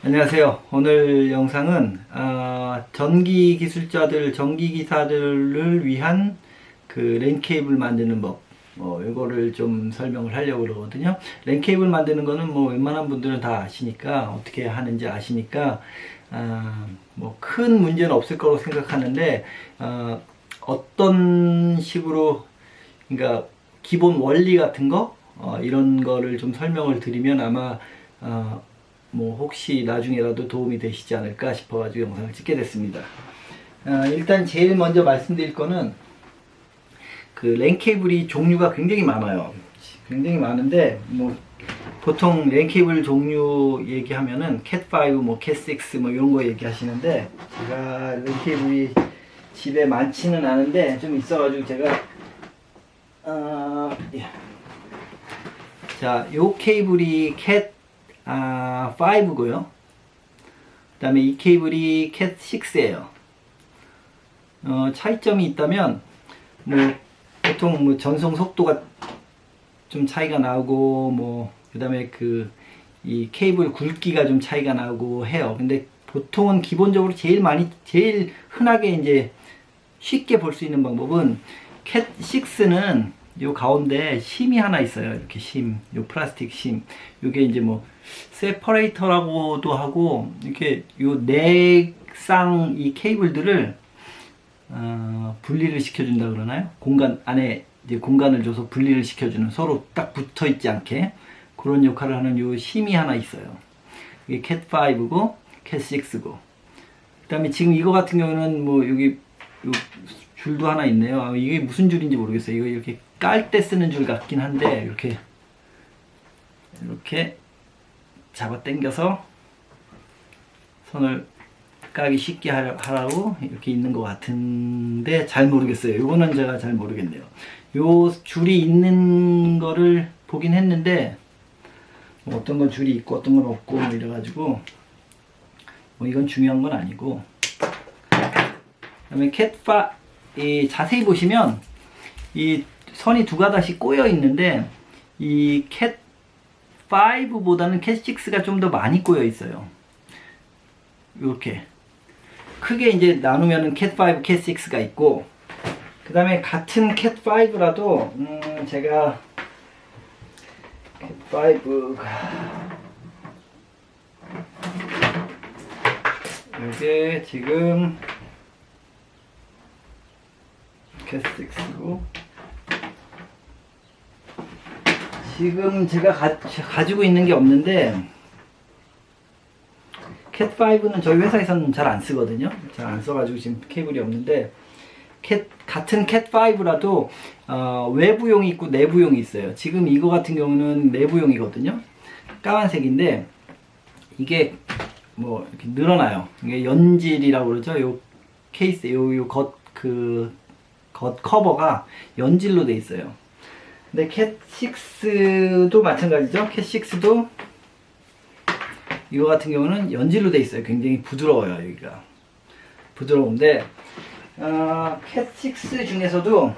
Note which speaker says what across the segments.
Speaker 1: 안녕하세요. 오늘 영상은 전기 기술자들, 전기 기사들을 위한 그 랜 케이블 만드는 법, 이거를 좀 설명을 하려고 그러거든요. 랜 케이블 만드는 거는 뭐 웬만한 분들은 다 아시니까, 어떻게 하는지 아시니까 뭐 큰 문제는 없을 거라고 생각하는데, 어떤 식으로, 그러니까 기본 원리 같은 거, 이런 거를 좀 설명을 드리면 아마 뭐 혹시 나중에라도 도움이 되시지 않을까 싶어가지고 영상을 찍게 됐습니다. 일단 제일 먼저 말씀드릴 거는 그 랜 케이블이 종류가 굉장히 많아요. 굉장히 많은데 뭐 보통 랜 케이블 종류 얘기하면은 캣5, 뭐 캣6 뭐 이런 거 얘기하시는데, 제가 랜 케이블이 집에 많지는 않은데 좀 있어가지고 제가 예. 자, 요 케이블이 캣 5고요. 그 다음에 이 케이블이 캣 6예요. 차이점이 있다면, 뭐, 보통 뭐 전송 속도가 좀 차이가 나고, 그 다음에 이 케이블 굵기가 좀 차이가 나고 해요. 근데 보통은 기본적으로 제일 흔하게 이제 쉽게 볼 수 있는 방법은 캣 6는 요 가운데 심이 하나 있어요. 이렇게 요 플라스틱 심. 요게 이제 뭐 세퍼레이터라고도 하고, 이렇게 요 네 쌍 이 케이블들을 분리를 시켜준다 그러나요? 공간 안에 이제 공간을 줘서 분리를 시켜주는, 서로 딱 붙어 있지 않게 그런 역할을 하는 요 심이 하나 있어요. 이게 캣 5고 캣 6고. 그다음에 지금 이거 같은 경우는 뭐 여기 요 줄도 하나 있네요. 이게 무슨 줄인지 모르겠어요. 이거 이렇게 깔 때 쓰는 줄 같긴 한데, 이렇게 잡아 당겨서 손을 까기 쉽게 하라고 이렇게 있는 것 같은데 잘 모르겠어요. 이거는 제가 잘 모르겠네요. 요 줄이 있는 거를 보긴 했는데, 뭐 어떤 건 줄이 있고 어떤 건 없고 뭐 이래가지고 뭐 이건 중요한 건 아니고. 그다음에 이 자세히 보시면 이 선이 두 가닥씩 꼬여 있는데, 이 캣 5보다는 캣 6가 좀 더 많이 꼬여 있어요. 이렇게 크게 이제 나누면은 캣 5, 캣 6가 있고, 그 다음에 같은 캣 5라도 제가 캣 5가 이게 지금 캣 6고, 지금 제가 가지고 있는 게 없는데, 캣 5는 저희 회사에서는 잘 안 쓰거든요. 잘 안 써가지고 지금 케이블이 없는데, 같은 캣 5라도 외부용이 있고 내부용이 있어요. 지금 이거 같은 경우는 내부용이거든요. 까만색인데 이게 뭐 이렇게 늘어나요. 이게 연질이라고 그러죠. 요 케이스, 겉 커버가 연질로 돼 있어요. 근데 캣 6도 마찬가지죠. 캣 6도 이거 같은 경우는 연질로 돼 있어요. 굉장히 부드러워요. 여기가 부드러운데, 캣 6 중에서도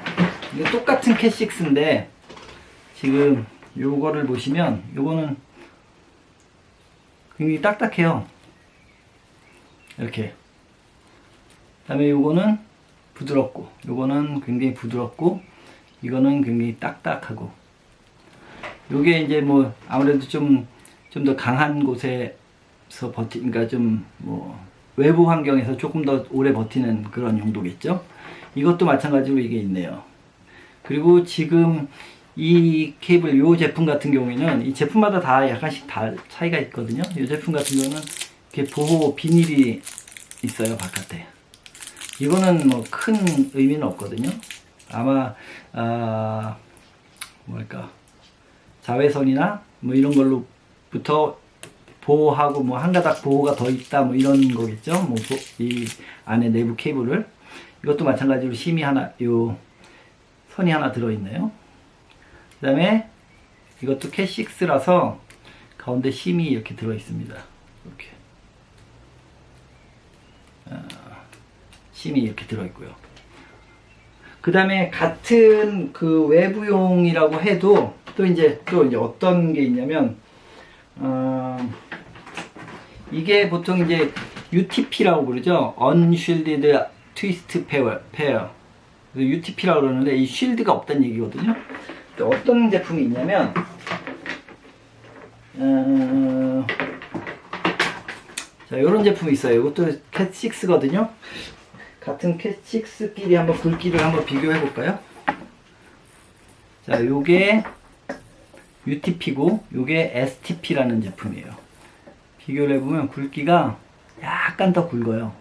Speaker 1: 이거 똑같은 캣 6인데 지금 요거를 보시면 요거는 굉장히 딱딱해요. 이렇게. 그다음에 요거는 부드럽고, 요거는 굉장히 부드럽고, 이거는 굉장히 딱딱하고. 요게 이제 뭐 아무래도 좀 더 강한 곳에서 그러니까 좀 뭐 외부 환경에서 조금 더 오래 버티는 그런 용도겠죠. 이것도 마찬가지로 이게 있네요. 그리고 지금 이 케이블, 요 제품 같은 경우에는 이 제품마다 다 약간씩 차이가 있거든요. 이 제품 같은 경우는 이렇게 보호 비닐이 있어요, 바깥에. 이거는 뭐 큰 의미는 없거든요. 아마 뭐랄까, 자외선이나 뭐 이런 걸로부터 보호하고, 뭐 한 가닥 보호가 더 있다, 뭐 이런 거겠죠. 뭐 이 안에 내부 케이블을. 이것도 마찬가지로 심이 하나, 요 선이 하나 들어있네요. 그 다음에 이것도 캣 6라서 가운데 심이 이렇게 들어있습니다. 이렇게 심이 이렇게 들어있고요. 그 다음에 같은 그 외부용이라고 해도 또 이제 어떤 게 있냐면, 이게 보통 이제 UTP라고 부르죠. Unshielded Twist Pair. UTP라고 그러는데 이 쉴드가 없다는 얘기거든요. 어떤 제품이 있냐면 자, 요런 제품이 있어요. 이것도 캣6거든요. 같은 캣6끼리 한번 굵기를 한번 비교해 볼까요? 자, 요게 UTP고 요게 STP라는 제품이에요. 비교를 해보면 굵기가 약간 더 굵어요.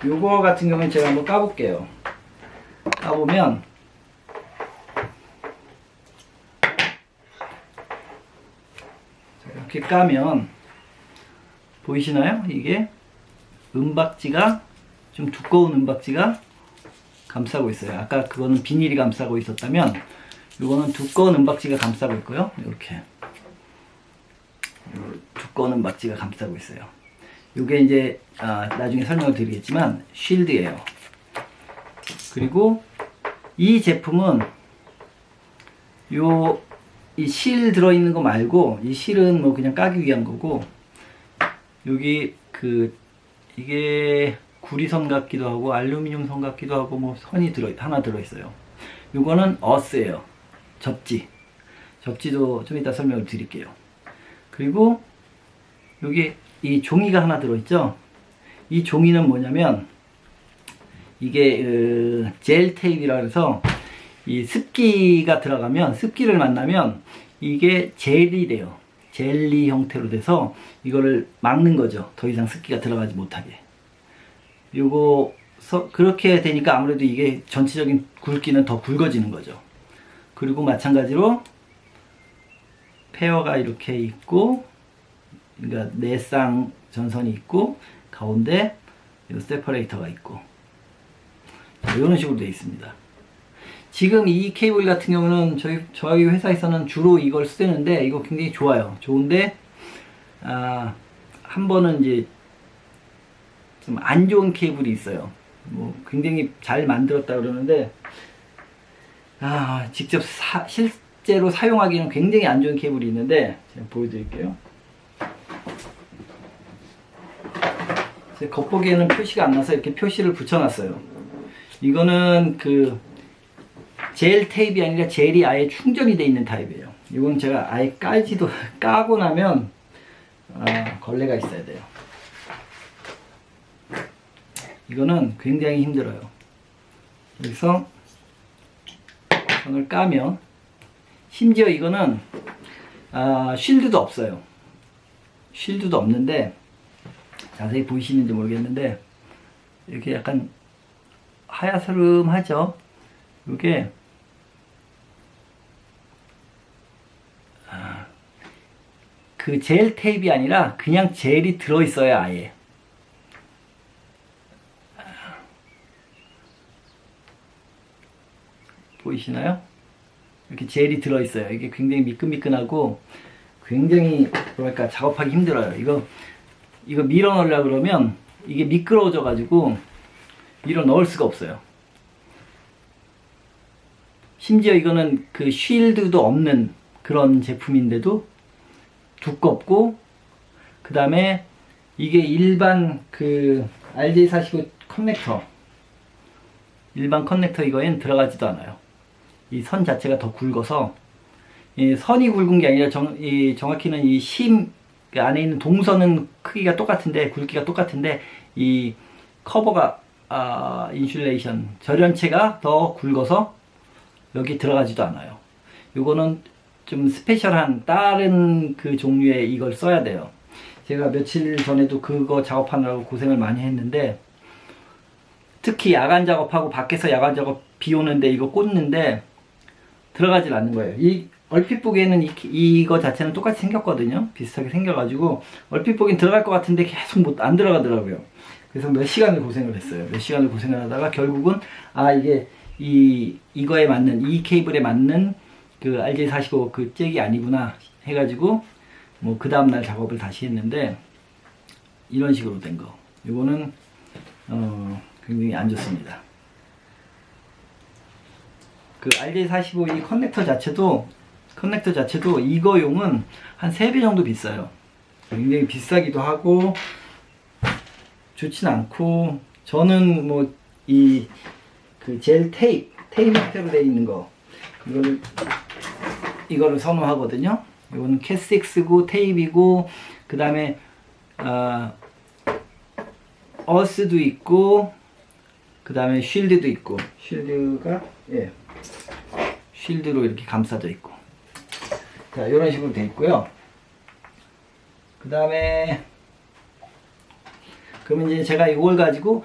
Speaker 1: 요거 같은 경우는 제가 한번 까볼게요. 까보면 이렇게 까면 보이시나요? 이게 은박지가 좀 두꺼운 은박지가 감싸고 있어요. 아까 그거는 비닐이 감싸고 있었다면 이거는 두꺼운 은박지가 감싸고 있고요. 이렇게 두꺼운 은박지가 감싸고 있어요. 이게 이제 나중에 설명을 드리겠지만 쉴드예요. 그리고 이 제품은 이 실 들어있는 거 말고 이 실은 뭐 그냥 까기 위한 거고 여기 이게 구리선 같기도 하고 알루미늄 선 같기도 하고 뭐 선이 하나 들어있어요. 이거는 어스예요. 접지도 좀 이따 설명을 드릴게요. 그리고 여기 이 종이가 하나 들어있죠. 이 종이는 뭐냐면 이게 젤 테이프라 해서 이 습기가 들어가면 습기를 만나면 이게 젤이 돼요. 젤리 형태로 돼서 이거를 막는 거죠. 더 이상 습기가 들어가지 못하게. 그렇게 되니까 아무래도 이게 전체적인 굵기는 더 굵어지는 거죠. 그리고 마찬가지로 페어가 이렇게 있고, 그러니까 네 쌍 전선이 있고 가운데 이 세퍼레이터가 있고 이런 식으로 되어 있습니다. 지금 이 케이블 같은 경우는 저희 회사에서는 주로 이걸 쓰는데 이거 굉장히 좋아요. 좋은데 한 번은 이제 좀 안 좋은 케이블이 있어요. 뭐 굉장히 잘 만들었다 그러는데 직접 실제로 사용하기는 굉장히 안 좋은 케이블이 있는데 제가 보여드릴게요. 제 겉보기에는 표시가 안 나서 이렇게 표시를 붙여놨어요. 이거는 젤 테이프이 아니라 젤이 아예 충전이 되어 있는 타입이에요. 이건 제가 아예 까고 나면 걸레가 있어야 돼요. 이거는 굉장히 힘들어요. 그래서 선을 까면 심지어 이거는 쉴드도 없어요. 쉴드도 없는데 자세히 보이시는지 모르겠는데 이렇게 약간 하야스름하죠. 이게 그 젤 테이프이 아니라 그냥 젤이 들어있어요. 아예 보이시나요? 이렇게 젤이 들어있어요. 이게 굉장히 미끈미끈하고 굉장히 뭐랄까 작업하기 힘들어요. 이거 밀어 넣으려고 그러면 이게 미끄러워져 가지고 밀어 넣을 수가 없어요. 심지어 이거는 그 쉴드도 없는 그런 제품인데도 두껍고, 그 다음에 이게 일반 RJ45 커넥터, 일반 커넥터 이거엔 들어가지도 않아요. 이 선 자체가 더 굵어서, 이 선이 굵은 게 아니라 정확히는 이 그 안에 있는 동선은 크기가 똑같은데, 굵기가 똑같은데, 이 커버가 인슐레이션 절연체가 더 굵어서 여기 들어가지도 않아요. 요거는 좀 스페셜한 다른 종류의 이걸 써야 돼요. 제가 며칠 전에도 그거 작업하느라고 고생을 많이 했는데, 특히 야간 작업하고 밖에서 야간 작업 비 오는데 이거 꽂는데 들어가질 않는 거예요. 얼핏 보기에는 이거 자체는 똑같이 생겼거든요. 비슷하게 생겨가지고 얼핏 보기엔 들어갈 것 같은데 계속 안 들어가더라고요. 그래서 몇 시간을 고생을 했어요. 몇 시간을 고생을 하다가 결국은 이게 이거에 맞는, 이 케이블에 맞는 RJ45 잭이 아니구나 해가지고 뭐 그 다음날 작업을 다시 했는데 이런 식으로 된 거. 이거는 굉장히 안 좋습니다. RJ45 이 커넥터 자체도 이거용은 한 3배 정도 비싸요. 굉장히 비싸기도 하고 좋진 않고, 저는 뭐 이 그 젤 테이프 형태로 되어 있는 거, 이거를 선호하거든요. 이거는 캣6고 테이프이고, 그 다음에 어스도 있고, 그 다음에 쉴드도 있고, 쉴드가 쉴드로 이렇게 감싸져 있고, 자, 이런 식으로 되어 있고요. 그 다음에 그러면 이제 제가 이걸 가지고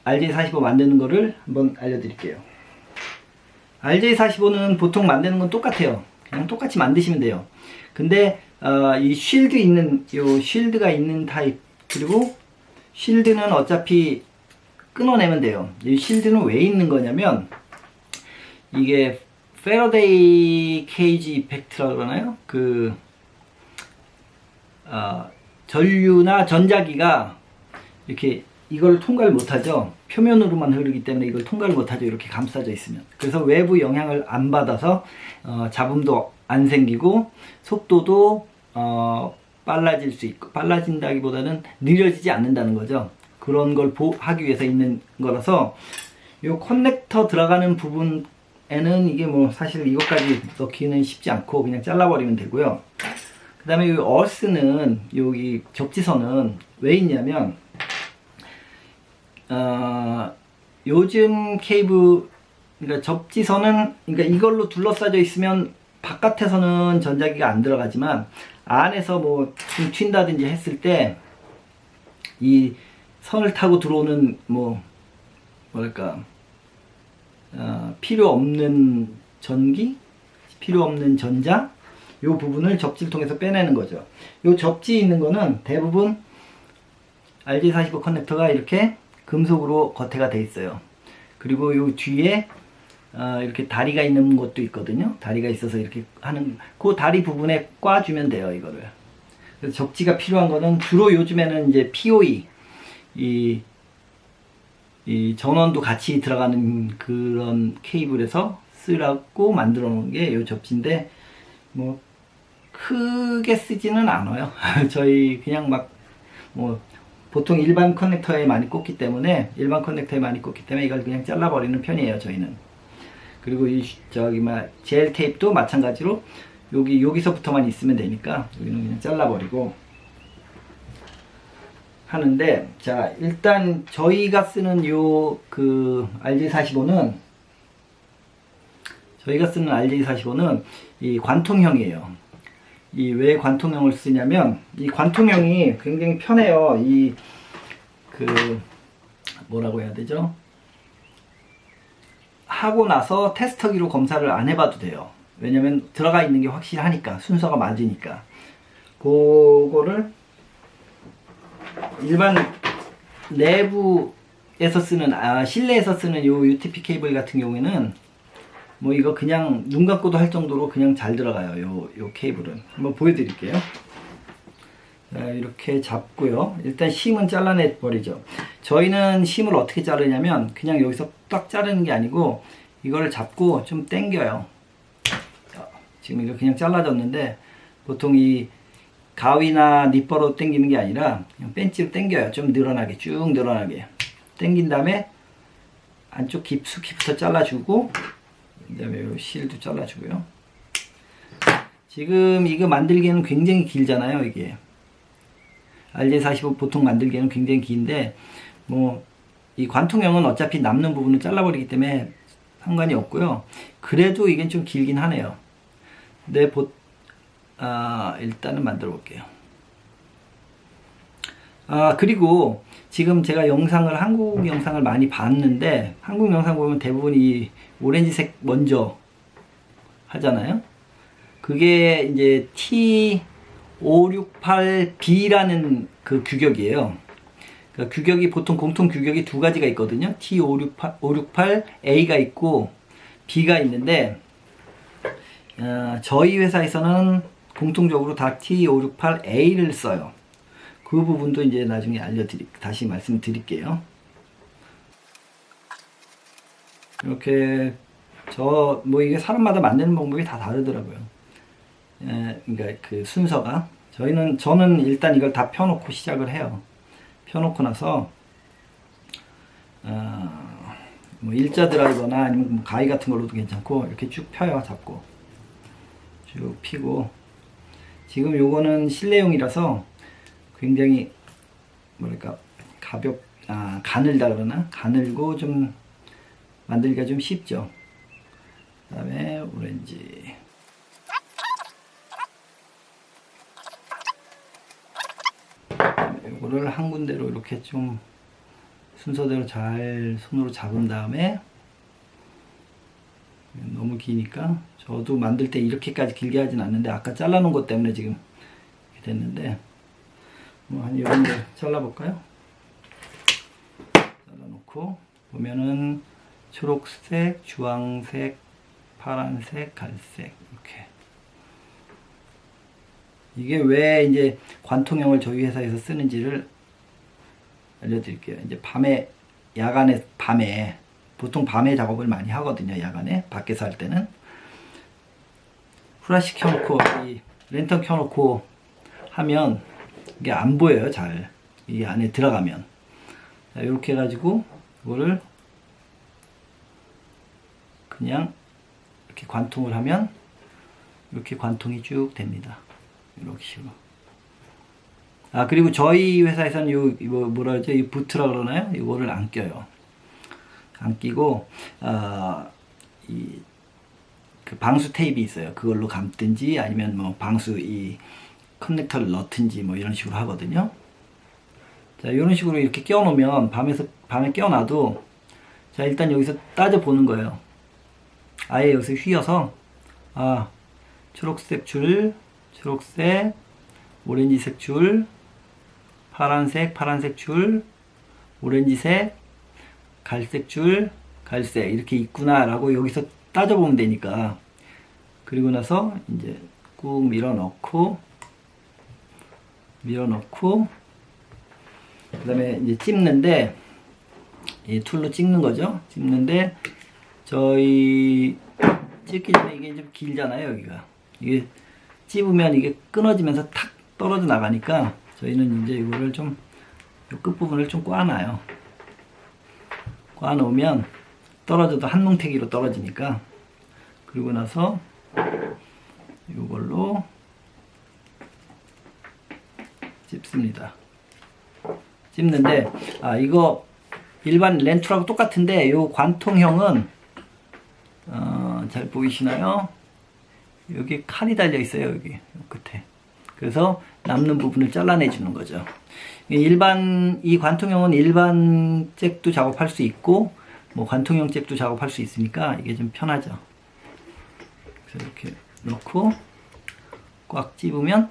Speaker 1: RJ45 만드는 거를 한번 알려드릴게요. RJ45는 보통 만드는 건 똑같아요. 그냥 똑같이 만드시면 돼요. 근데 이 쉴드가 있는 타입, 그리고 쉴드는 어차피 끊어내면 돼요. 이 쉴드는 왜 있는 거냐면, 이게 패러데이 케이지 이펙트라고 그러나요? 전류나 전자기가 이렇게 이걸 통과를 못하죠. 표면으로만 흐르기 때문에 이걸 통과를 못하죠. 이렇게 감싸져 있으면. 그래서 외부 영향을 안 받아서 잡음도 안 생기고, 속도도 빨라질 수 있고, 빨라진다기보다는 느려지지 않는다는 거죠. 그런 걸 하기 위해서 있는 거라서, 이 커넥터 들어가는 부분에는 이게 뭐 사실 이것까지 넣기는 쉽지 않고 그냥 잘라버리면 되고요. 그 다음에 이 어스는, 여기 접지선은 왜 있냐면, 요즘 케이블, 그러니까 접지선은, 그러니까 이걸로 둘러싸여 있으면 바깥에서는 전자기가 안 들어가지만, 안에서 뭐 좀 튄다든지 했을 때 이 선을 타고 들어오는 뭐랄까 필요 없는 전기, 필요 없는 전자, 요 부분을 접지를 통해서 빼내는 거죠. 요 접지 있는 거는 대부분 RJ45 커넥터가 이렇게 금속으로 겉에가 돼 있어요. 그리고 요 뒤에 이렇게 다리가 있는 것도 있거든요. 다리가 있어서 이렇게 하는, 그 다리 부분에 꽈주면 돼요, 이거를. 그래서 접지가 필요한 거는 주로 요즘에는 이제 POE, 이 전원도 같이 들어가는 그런 케이블에서 쓰라고 만들어 놓은 게 요 접지인데, 뭐 크게 쓰지는 않아요. 저희 그냥 보통 일반 커넥터에 많이 꽂기 때문에 이걸 그냥 잘라버리는 편이에요, 저희는. 그리고 젤 테이프도 마찬가지로 여기서부터만 있으면 되니까 여기는 그냥 잘라버리고 하는데, 자, 일단 저희가 쓰는 RJ45는 이 관통형이에요. 이 왜 관통형을 쓰냐면, 이 관통형이 굉장히 편해요. 뭐라고 해야 되죠? 하고 나서 테스터기로 검사를 안 해봐도 돼요. 왜냐면 들어가 있는 게 확실하니까, 순서가 맞으니까. 그거를 일반 내부에서 쓰는, 실내에서 쓰는 요 UTP 케이블 같은 경우에는 뭐 이거 그냥 눈 감고도 할 정도로 그냥 잘 들어가요. 요 케이블은 한번 보여드릴게요. 자, 이렇게 잡고요. 일단 심은 잘라내 버리죠. 저희는 심을 어떻게 자르냐면, 그냥 여기서 딱 자르는 게 아니고 이거를 잡고 좀 당겨요. 지금 이거 그냥 잘라졌는데, 보통 이 가위나 니퍼로 당기는 게 아니라 그냥 벤치로 당겨요. 좀 늘어나게, 쭉 늘어나게 당긴 다음에 안쪽 깊숙이부터 잘라주고, 그 다음에 요 실도 잘라주고요. 지금 이거 만들기에는 굉장히 길잖아요. 이게 RJ45 보통 만들기에는 굉장히 긴데, 뭐 이 관통형은 어차피 남는 부분을 잘라버리기 때문에 상관이 없고요. 그래도 이게 좀 길긴 하네요. 근데 일단은 만들어 볼게요. 그리고 지금 제가 한국 영상을 많이 봤는데, 한국 영상 보면 대부분 이 오렌지색 먼저 하잖아요. 그게 이제 T568B라는 그 규격이에요. 그러니까 규격이, 보통 공통 규격이 두 가지가 있거든요. T568A가 있고 B가 있는데, 저희 회사에서는 공통적으로 다 T568A를 써요. 그 부분도 이제 나중에 다시 말씀드릴게요. 이렇게 이게 사람마다 만드는 방법이 다 다르더라고요. 그러니까 그 순서가. 저는 일단 이걸 다 펴놓고 시작을 해요. 펴놓고 나서 뭐 일자 드라이버나 아니면 뭐 가위 같은 걸로도 괜찮고 이렇게 쭉 펴요. 잡고 쭉 피고, 지금 요거는 실내용이라서 굉장히 뭐랄까 가늘다 그러나, 가늘고 좀 만들기가 좀 쉽죠. 그 다음에 오렌지, 요거를 한 군데로 이렇게 좀 순서대로 잘 손으로 잡은 다음에, 너무 기니까 저도 만들 때 이렇게까지 길게 하진 않는데 아까 잘라놓은 것 때문에 지금 이렇게 됐는데, 한 이런 데 잘라볼까요? 잘라놓고 보면은 초록색, 주황색, 파란색, 갈색, 이렇게. 이게 왜 이제 관통형을 저희 회사에서 쓰는지를 알려드릴게요. 이제 밤에 보통 밤에 작업을 많이 하거든요. 야간에 밖에서 할 때는 후라시 켜놓고 이 랜턴 켜놓고 하면 이게 안 보여요. 잘 이 안에 들어가면. 자, 이렇게 해가지고 이거를 그냥 이렇게 관통을 하면 이렇게 관통이 쭉 됩니다. 이렇게 식으로. 그리고 저희 회사에서는 뭐라 그러죠? 이 부트라 그러나요? 이거를 안 껴요. 안 끼고, 그 방수 테이프 있어요. 그걸로 감든지 아니면 뭐 방수 이 커넥터를 넣든지 뭐 이런 식으로 하거든요. 자, 이런 식으로 이렇게 끼워놓으면 밤에 끼워놔도, 자, 일단 여기서 따져보는 거예요. 아예 여기서 휘어서, 초록색 줄, 초록색, 오렌지색 줄, 파란색 줄, 오렌지색, 갈색 줄, 갈색, 이렇게 있구나 라고 여기서 따져보면 되니까. 그리고 나서 이제 꾹 밀어넣고 그 다음에 이제 찝는데, 이 툴로 찍는 거죠. 찝는데, 저희 찝기 전에 이게 좀 길잖아요. 여기가 이게 찝으면 이게 끊어지면서 탁 떨어져 나가니까 저희는 이제 이거를 좀, 이 끝부분을 좀 꽈놔요. 꽈놓으면 떨어져도 한 뭉태기로 떨어지니까. 그리고 나서 이걸로 찝습니다. 찝는데, 이거 일반 렌툴하고 똑같은데, 요 관통형은 잘 보이시나요? 여기 칼이 달려 있어요. 여기 끝에. 그래서 남는 부분을 잘라내 주는 거죠. 이 관통형은 일반 잭도 작업할 수 있고, 뭐 관통형 잭도 작업할 수 있으니까 이게 좀 편하죠. 그래서 이렇게 넣고 꽉 찝으면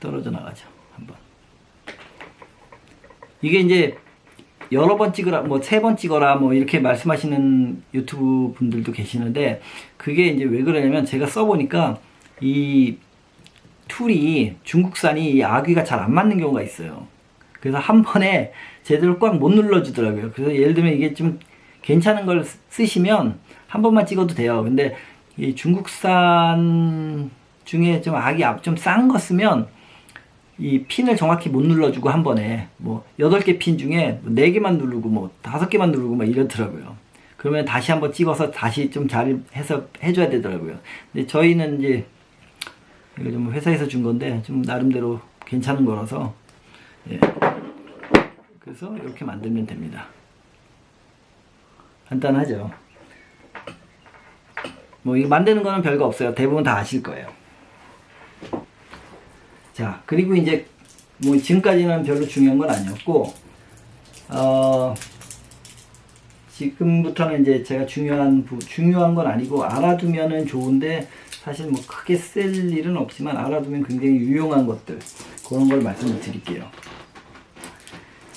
Speaker 1: 떨어져 나가죠. 한번. 이게 이제 여러 번 찍으라, 뭐 3번 찍어라, 뭐 이렇게 말씀하시는 유튜브 분들도 계시는데, 그게 이제 왜 그러냐면 제가 써보니까 이 툴이 중국산이 이 아귀가 잘 안 맞는 경우가 있어요. 그래서 한 번에 제대로 꽉 못 눌러주더라고요. 그래서 예를 들면 이게 좀 괜찮은 걸 쓰시면 한 번만 찍어도 돼요. 근데 이 중국산 중에 좀 악이 좀 싼 거 쓰면 이 핀을 정확히 못 눌러주고 한 번에 뭐 8개 핀 중에 4개만 누르고 뭐 5개만 누르고 막 이러더라고요. 그러면 다시 한번 찍어서 다시 좀 잘 해서 해줘야 되더라고요. 근데 저희는 이제 이거 좀 회사에서 준 건데 좀 나름대로 괜찮은 거라서, 예. 그래서 이렇게 만들면 됩니다. 간단하죠. 뭐 이거 만드는 거는 별거 없어요. 대부분 다 아실 거예요. 자, 그리고 이제 뭐 지금까지는 별로 중요한 건 아니었고, 지금부터는 이제 제가 중요한 건 아니고 알아두면은 좋은데 사실 뭐 크게 쓸 일은 없지만 알아두면 굉장히 유용한 것들, 그런 걸 말씀을 드릴게요.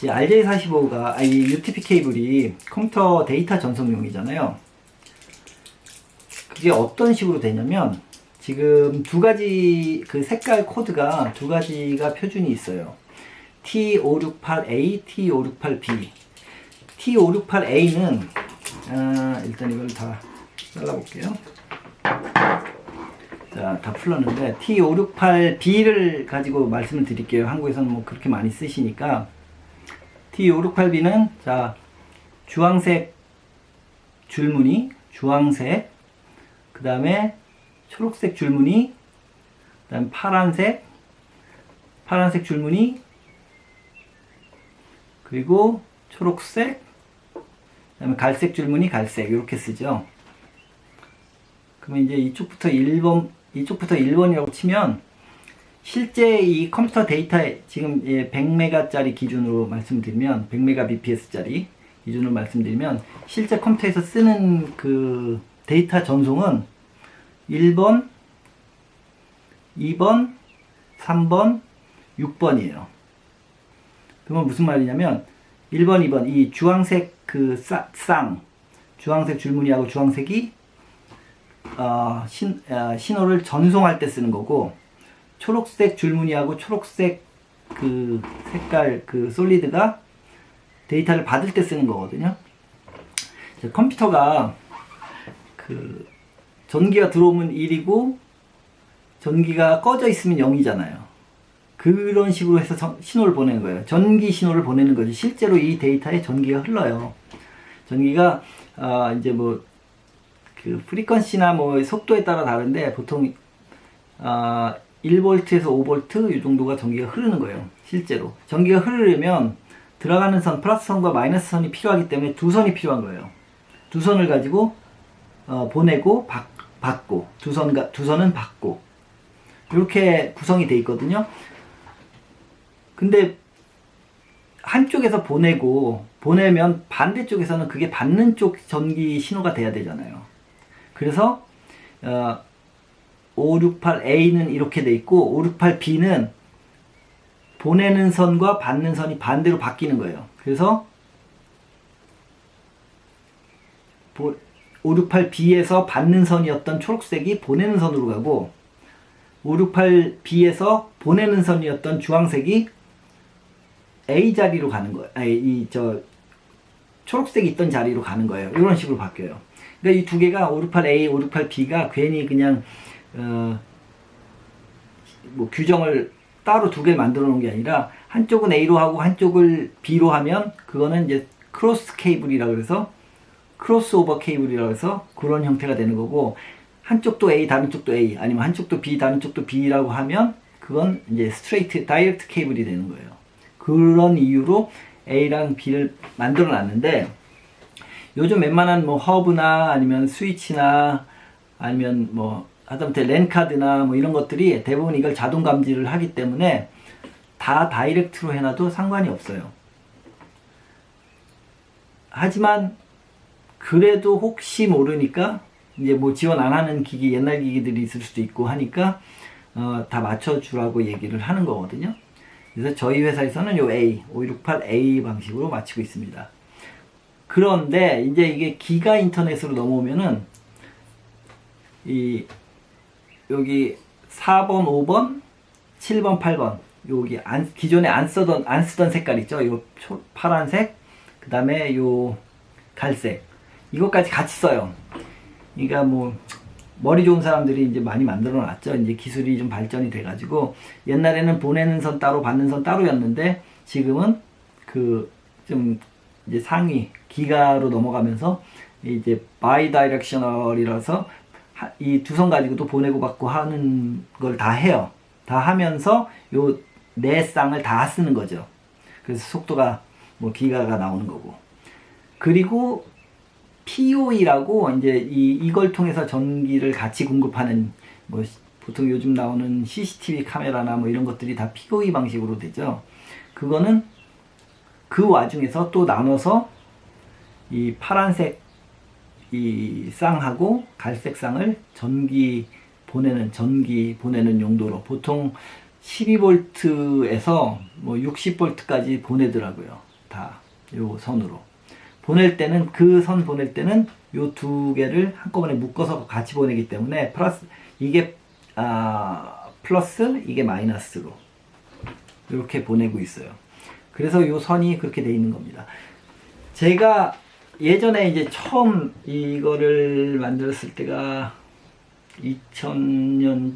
Speaker 1: RJ45가 이 UTP 케이블이 컴퓨터 데이터 전송용이잖아요. 그게 어떤 식으로 되냐면, 지금 두 가지 그 색깔 코드가 두 가지가 표준이 있어요. T568A, T568B. T568A는 일단 이걸 다 잘라볼게요. 자, 다 풀었는데 T568B를 가지고 말씀을 드릴게요. 한국에서는 뭐 그렇게 많이 쓰시니까. T568B는 자, 주황색 줄무늬, 주황색, 그 다음에 초록색 줄무늬, 그 다음에 파란색 줄무늬, 그리고 초록색, 그 다음에 갈색 줄무늬, 갈색, 이렇게 쓰죠. 그러면 이제 이쪽부터 1번이라고 치면, 실제 이 컴퓨터 데이터에 지금 100메가짜리 기준으로 말씀드리면, 100mbps짜리 기준으로 말씀드리면, 실제 컴퓨터에서 쓰는 그 데이터 전송은 1번, 2번, 3번, 6번이에요. 그러면 무슨 말이냐면 1번, 2번 이 주황색 그 주황색 줄무늬하고 주황색이 신호를 전송할 때 쓰는 거고, 초록색 줄무늬하고 초록색 그 색깔 그 솔리드가 데이터를 받을 때 쓰는 거거든요. 컴퓨터가 그 전기가 들어오면 1이고 전기가 꺼져 있으면 0이잖아요. 그런 식으로 해서 신호를 보내는 거예요. 전기 신호를 보내는 거지. 실제로 이 데이터에 전기가 흘러요. 전기가 이제 뭐 그 프리퀀시나 뭐 속도에 따라 다른데 보통 1V에서 5V 이 정도가 전기가 흐르는 거예요. 실제로 전기가 흐르려면 들어가는 선 플러스 선과 마이너스 선이 필요하기 때문에 두 선이 필요한 거예요. 두 선을 가지고 보내고 받고 두 선은 받고 이렇게 구성이 되어 있거든요. 근데 한쪽에서 보내면 반대쪽에서는 그게 받는 쪽 전기 신호가 돼야 되잖아요. 그래서 568A는 이렇게 돼 있고 568B는 보내는 선과 받는 선이 반대로 바뀌는 거예요. 그래서 568B에서 받는 선이었던 초록색이 보내는 선으로 가고 568B에서 보내는 선이었던 주황색이 A 자리로 가는 거예요. 초록색이 있던 자리로 가는 거예요. 이런 식으로 바뀌어요. 그러니까 이 두 개가 568A, 568B가 괜히 그냥 뭐 규정을 따로 두 개를 만들어 놓은 게 아니라 한쪽은 A로 하고 한쪽을 B로 하면 그거는 이제 크로스 케이블이라고 해서 크로스오버 케이블이라고 해서 그런 형태가 되는 거고, 한쪽도 A 다른 쪽도 A 아니면 한쪽도 B 다른 쪽도 B라고 하면 그건 이제 스트레이트 다이렉트 케이블이 되는 거예요. 그런 이유로 A랑 B를 만들어 놨는데, 요즘 웬만한 뭐 허브나 아니면 스위치나 아니면 뭐 하다못해 랜카드나 뭐 이런 것들이 대부분 이걸 자동 감지를 하기 때문에 다 다이렉트로 해놔도 상관이 없어요. 하지만 그래도 혹시 모르니까 이제 뭐 지원 안 하는 기기, 옛날 기기들이 있을 수도 있고 하니까 다 맞춰주라고 얘기를 하는 거거든요. 그래서 저희 회사에서는 요 A, 568A 방식으로 맞추고 있습니다. 그런데 이제 이게 기가 인터넷으로 넘어오면은 여기 4번, 5번, 7번, 8번 여기 기존에 안 쓰던 색깔 있죠? 요 파란색, 그 다음에 요 갈색, 이것까지 같이 써요. 그러니까 뭐 머리 좋은 사람들이 이제 많이 만들어 놨죠. 이제 기술이 좀 발전이 돼 가지고, 옛날에는 보내는 선 따로 받는 선 따로였는데 지금은 그 좀 이제 상위 기가로 넘어가면서 이제 바이다이렉셔널이라서 이 두 선 가지고도 보내고 받고 하는 걸 다 해요. 다 하면서 요 네 쌍을 다 쓰는 거죠. 그래서 속도가 뭐 기가가 나오는 거고. 그리고 PoE라고 이제 이걸 통해서 전기를 같이 공급하는, 뭐 보통 요즘 나오는 CCTV 카메라나 뭐 이런 것들이 다 PoE 방식으로 되죠. 그거는 그 와중에서 또 나눠서 이 파란색 이 쌍하고 갈색 쌍을 전기 보내는 용도로 보통 12V에서 뭐 60V까지 보내더라고요. 다 요 선으로 보낼 때는, 그 선 보낼 때는 요 두 개를 한꺼번에 묶어서 같이 보내기 때문에 이게 플러스 이게 마이너스로 이렇게 보내고 있어요. 그래서 요 선이 그렇게 돼 있는 겁니다. 제가 예전에 이제 처음 이거를 만들었을 때가 2000년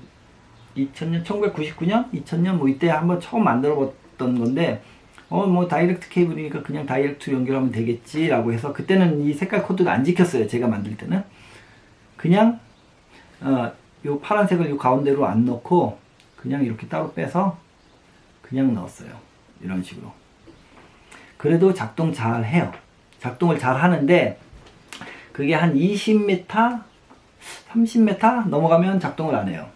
Speaker 1: 1999년 2000년 뭐 이때 한번 처음 만들어 봤던 건데 뭐 다이렉트 케이블이니까 그냥 다이렉트 연결하면 되겠지 라고 해서 그때는 이 색깔 코드가 안 지켰어요. 제가 만들 때는 그냥 요 파란색을 요 가운데로 안 넣고 그냥 이렇게 따로 빼서 그냥 넣었어요. 이런 식으로. 그래도 작동 잘 해요. 작동을 잘 하는데 그게 한 20m 30m 넘어가면 작동을 안 해요.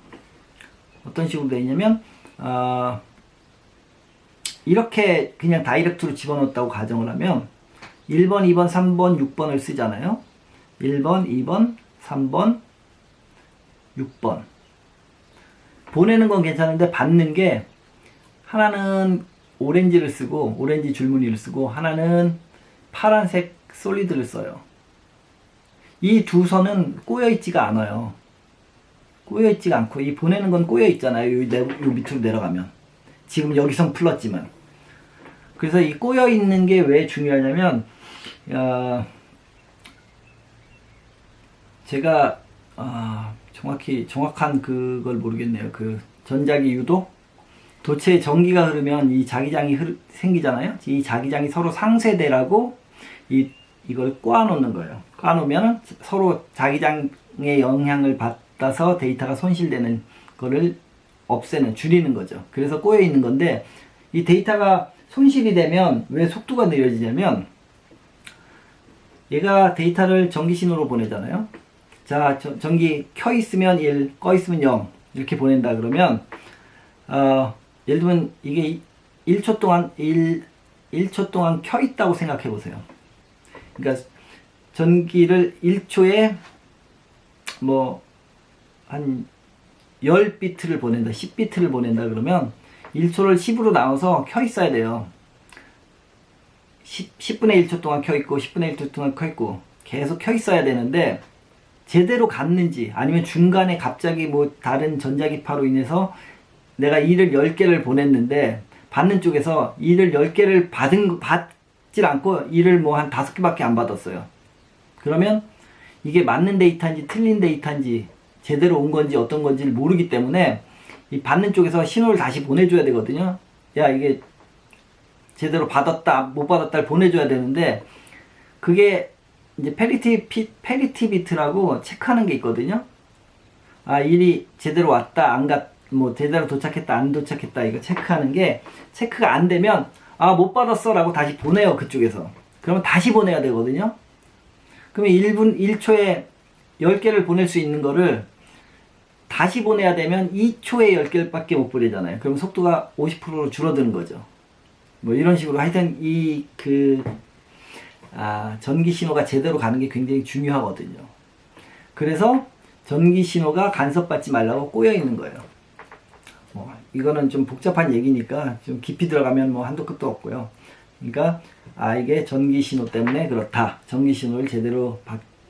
Speaker 1: 어떤 식으로 되어 있냐면 이렇게 그냥 다이렉트로 집어넣었다고 가정을 하면 1번, 2번, 3번, 6번을 쓰잖아요. 1번, 2번, 3번, 6번 보내는 건 괜찮은데 받는 게 하나는 오렌지를 쓰고 오렌지 줄무늬를 쓰고 하나는 파란색 솔리드를 써요. 이 두 선은 꼬여있지가 않아요. 꼬여있지가 않고 이 보내는 건 꼬여있잖아요. 요 밑으로 내려가면 지금 여기선 풀렀지만 그래서 이 꼬여있는 게 왜 중요하냐면 제가 정확한 그걸 모르겠네요. 그 전자기 유도 도체에 전기가 흐르면 이 자기장이 생기잖아요. 이 자기장이 서로 상쇄되라고 이걸 꽈놓는 거예요. 꽈놓으면 서로 자기장의 영향을 받아서 데이터가 손실되는 거를 없애는, 줄이는 거죠. 그래서 꼬여 있는 건데 이 데이터가 손실이 되면 왜 속도가 느려지냐면 얘가 데이터를 전기 신호로 보내잖아요. 자, 전기 켜 있으면 1, 꺼 있으면 0 이렇게 보낸다 그러면 예를 들면 이게 1초 동안 1초 동안 켜 있다고 생각해 보세요. 그러니까 전기를 1초에 뭐 한 10비트를 보낸다, 10비트를 보낸다 그러면 1초를 10으로 나눠서 켜 있어야 돼요. 10분의 1초 동안 켜 있고 10분의 1초 동안 켜 있고 계속 켜 있어야 되는데 제대로 갔는지 아니면 중간에 갑자기 뭐 다른 전자기파로 인해서 내가 일을 10개를 보냈는데 받는 쪽에서 일을 10개를 받질 않고 일을 뭐 한 5개밖에 안 받았어요. 그러면 이게 맞는 데이터인지 틀린 데이터인지 제대로 온 건지 어떤 건지를 모르기 때문에 이 받는 쪽에서 신호를 다시 보내줘야 되거든요. 야, 이게 제대로 받았다 못 받았다를 보내줘야 되는데 그게 이제 페리티 비트라고 체크하는 게 있거든요. 일이 제대로 왔다 뭐 제대로 도착했다 안 도착했다 이거 체크하는 게 체크가 안 되면 못 받았어 라고 다시 보내요. 그쪽에서. 그러면 다시 보내야 되거든요. 그러면 1초에 10개를 보낼 수 있는 거를 다시 보내야 되면 2초에 10개밖에 못 보내잖아요. 그럼 속도가 50%로 줄어드는 거죠. 뭐 이런 식으로 하여튼 전기 신호가 제대로 가는 게 굉장히 중요하거든요. 그래서 전기 신호가 간섭받지 말라고 꼬여 있는 거예요. 이거는 좀 복잡한 얘기니까 좀 깊이 들어가면 뭐 한도 끝도 없고요. 그러니까 이게 전기 신호 때문에 그렇다. 전기 신호를 제대로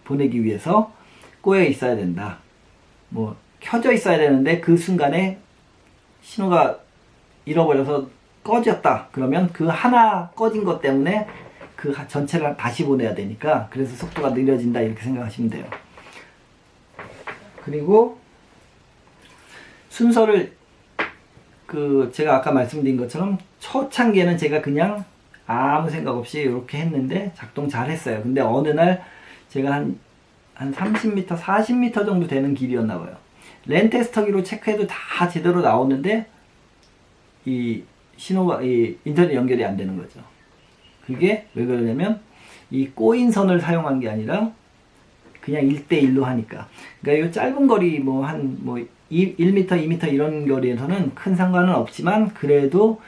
Speaker 1: 보내기 위해서 꼬여 있어야 된다. 뭐 켜져 있어야 되는데 그 순간에 신호가 잃어버려서 꺼졌다. 그러면 그 하나 꺼진 것 때문에 그 전체를 다시 보내야 되니까 그래서 속도가 느려진다 이렇게 생각하시면 돼요. 그리고 순서를 제가 아까 말씀드린 것처럼 초창기에는 제가 그냥 아무 생각 없이 이렇게 했는데 작동 잘 했어요. 근데 어느 날 제가 한 30m, 40m 정도 되는 길이었나 봐요. 랜 테스터기로 체크해도 다 제대로 나오는데 이 신호가 인터넷 연결이 안 되는 거죠. 그게 왜 그러냐면 이 꼬인 선을 사용한 게 아니라 그냥 1대1로 하니까. 그러니까 이 짧은 거리 1m, 2m 이런 거리에서는 큰 상관은 없지만 그래도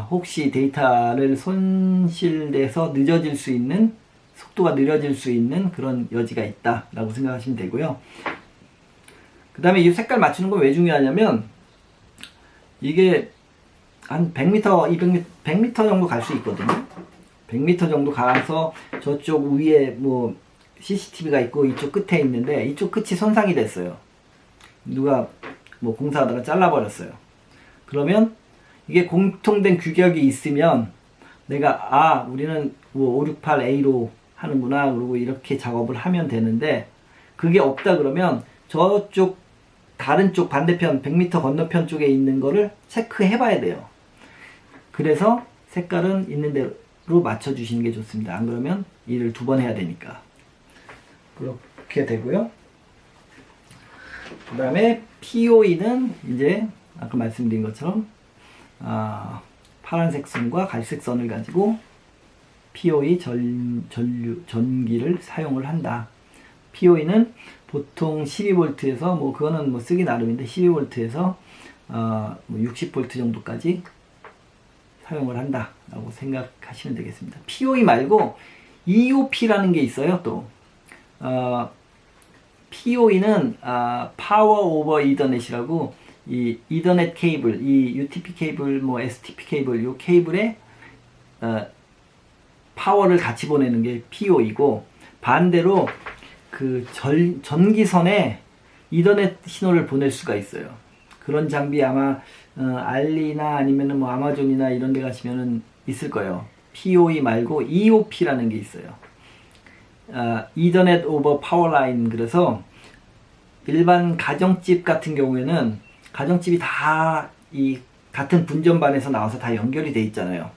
Speaker 1: 혹시 데이터를 손실돼서 늦어질 수 있는 속도가 느려질 수 있는 그런 여지가 있다 라고 생각하시면 되고요. 그 다음에 이 색깔 맞추는 건 왜 중요하냐면 이게 한 100m, 200m, 100m 정도 갈 수 있거든요. 100m 정도 가서 저쪽 위에 뭐 CCTV가 있고 이쪽 끝에 있는데 이쪽 끝이 손상이 됐어요. 누가 뭐 공사하다가 잘라버렸어요. 그러면 이게 공통된 규격이 있으면 내가 우리는 뭐 568A로 하는구나 그러고 이렇게 작업을 하면 되는데 그게 없다 그러면 저쪽 다른 쪽 반대편 100m 건너편 쪽에 있는 거를 체크해 봐야 돼요. 그래서 색깔은 있는 대로 맞춰 주시는 게 좋습니다. 안 그러면 일을 2번 해야 되니까. 그렇게 되고요. 그 다음에 POE는 이제 아까 말씀드린 것처럼 파란색 선과 갈색 선을 가지고 POE 전기를 사용을 한다. POE는 보통 12V에서 뭐 그거는 뭐 쓰기 나름인데 12V에서 60V 정도까지 사용을 한다 라고 생각하시면 되겠습니다. POE 말고 EOP라는 게 있어요. 또 POE는 Power over Ethernet이라고 이 이더넷 케이블, 이 UTP 케이블, 뭐 STP 케이블, 요 케이블에 파워를 같이 보내는 게 POE고, 반대로 그 전기선에 이더넷 신호를 보낼 수가 있어요. 그런 장비 아마 알리나 아니면은 뭐 아마존이나 이런 데 가시면은 있을 거예요. POE 말고 EOP라는 게 있어요. 이더넷 오버 파워라인. 그래서 일반 가정집 같은 경우에는 가정집이 다 이 같은 분전반에서 나와서 다 연결이 돼 있잖아요.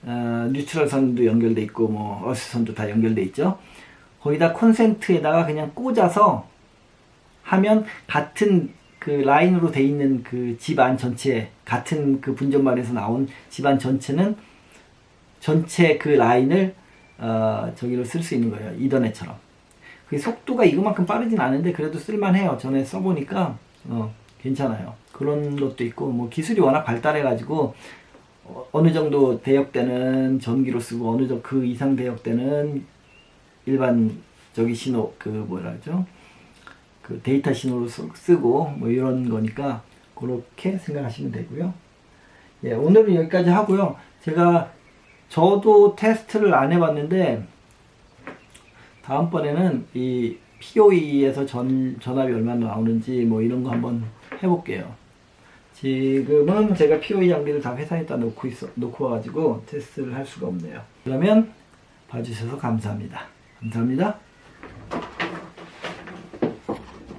Speaker 1: 뉴트럴 선도 연결돼 있고 뭐 어스 선도 다 연결돼 있죠. 거기다 콘센트에다가 그냥 꽂아서 하면 같은 그 라인으로 돼 있는 그 집안 전체, 같은 그 분전반에서 나온 집안 전체는 전체 그 라인을 저기로 쓸 수 있는 거예요. 이더넷처럼. 그 속도가 이거만큼 빠르진 않은데 그래도 쓸만해요. 전에 써보니까 괜찮아요. 그런 것도 있고, 뭐 기술이 워낙 발달해 가지고 어느 정도 대역대는 전기로 쓰고 어느 정도 그 이상 대역대는 일반 저기 신호, 그 뭐라 하죠, 그 데이터 신호로 쓰고 뭐 이런 거니까 그렇게 생각하시면 되고요. 예, 오늘은 여기까지 하고요. 저도 테스트를 안 해봤는데 다음번에는 이 POE에서 전압이 얼마나 나오는지 뭐 이런 거 한번 해볼게요. 지금은 제가 POE 장비를 다 회사에다 놓고 와가지고 테스트를 할 수가 없네요. 그러면 봐주셔서 감사합니다. 감사합니다.